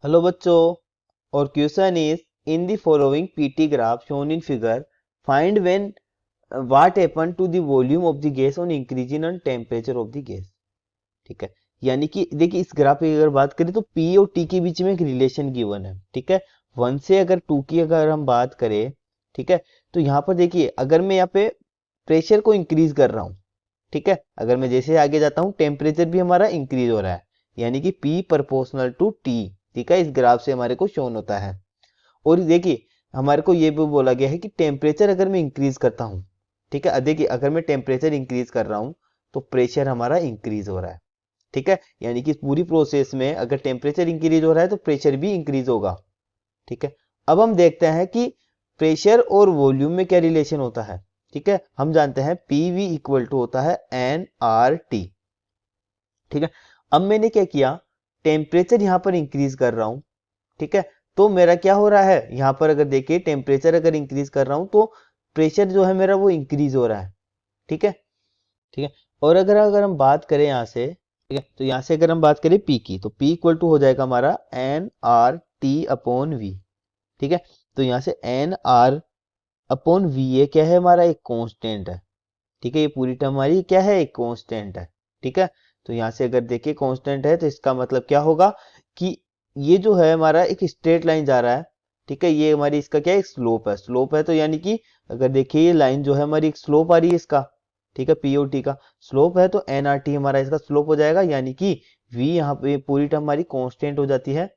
Hello बच्चों, और question is in the following PT graph shown in figure find when what happen to the volume of the gas on increasing on temperature of the gas. ठीक है, यानी कि देखिए इस graph की अगर बात करें तो पी और टी के बीच में एक रिलेशन गिवन है। ठीक है, वन से अगर टू की अगर हम बात करें, ठीक है, तो यहाँ पर देखिए अगर मैं यहाँ पे प्रेशर को इंक्रीज कर रहा हूँ, ठीक है, अगर मैं जैसे आगे जाता हूँ टेम्परेचर भी हमारा इंक्रीज हो रहा है, यानी कि P प्रोपोर्शनल टू T। ठीक है, इस ग्राफ से हमारे को शोन होता है। और देखिए हमारे को ये भी बोला गया है कि टेम्परेचर अगर मैं इंक्रीज करता हूँ, ठीक है, देखिए अगर मैं टेम्परेचर इंक्रीज कर रहा हूँ तो प्रेशर हमारा इंक्रीज हो रहा है। ठीक है, यानी कि पूरी प्रोसेस में अगर टेम्परेचर इंक्रीज हो रहा है तो प्रेशर भी इंक्रीज होगा। ठीक है, अब हम देखते हैं कि प्रेशर और वॉल्यूम में क्या रिलेशन होता है। ठीक है, हम जानते हैं पी वी इक्वल टू होता है एन आर टी। ठीक है, अब मैंने क्या किया, टेम्परेचर यहां पर इंक्रीज कर रहा हूं। ठीक है, तो मेरा क्या हो रहा है, यहां पर अगर देखिए टेम्परेचर अगर इंक्रीज कर रहा हूं तो प्रेशर जो है मेरा वो इंक्रीज हो रहा है। ठीक है, ठीक है, और अगर अगर हम बात करें यहाँ से, ठीक है, तो यहाँ से अगर हम बात करें पी की तो पी इक्वल टू हो जाएगा हमारा N R T upon V. ठीक है, तो यहाँ से एन आर अपॉन वी ये क्या है, हमारा एक कांस्टेंट है। ठीक है, ये पूरी टर्म हमारी क्या है, एक कांस्टेंट है। ठीक है, तो यहाँ से अगर देखिए कांस्टेंट है तो इसका मतलब क्या होगा कि ये जो है हमारा एक स्ट्रेट लाइन जा रहा है। ठीक है, ये हमारी इसका क्या है, एक स्लोप है। स्लोप है तो यानी कि अगर देखिए ये लाइन जो है हमारी एक स्लोप आ रही है इसका। ठीक है, पीओटी का स्लोप है तो एनआरटी हमारा इसका स्लोप हो जाएगा, यानी कि वी यहाँ पे पूरी टर्म हमारी कांस्टेंट हो जाती है।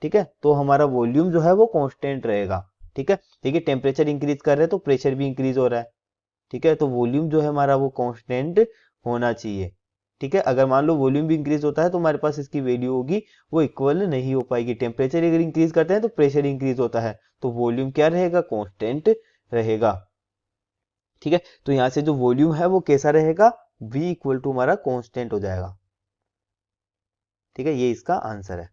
ठीक है, तो हमारा वॉल्यूम जो है वो कांस्टेंट रहेगा। ठीक है, देखिए टेम्परेचर इंक्रीज कर रहे हैं तो प्रेशर भी इंक्रीज हो रहा है। ठीक है, तो वॉल्यूम जो है हमारा वो कांस्टेंट होना चाहिए। ठीक है, अगर मान लो वॉल्यूम भी इंक्रीज होता है तो हमारे पास इसकी वैल्यू होगी वो इक्वल नहीं हो पाएगी। टेम्परेचर अगर इंक्रीज करते हैं तो प्रेशर इंक्रीज होता है, तो वॉल्यूम क्या रहेगा, कांस्टेंट रहेगा। ठीक है, तो यहां से जो वॉल्यूम है वो कैसा रहेगा, v इक्वल टू हमारा कांस्टेंट हो जाएगा। ठीक है, ये इसका आंसर है।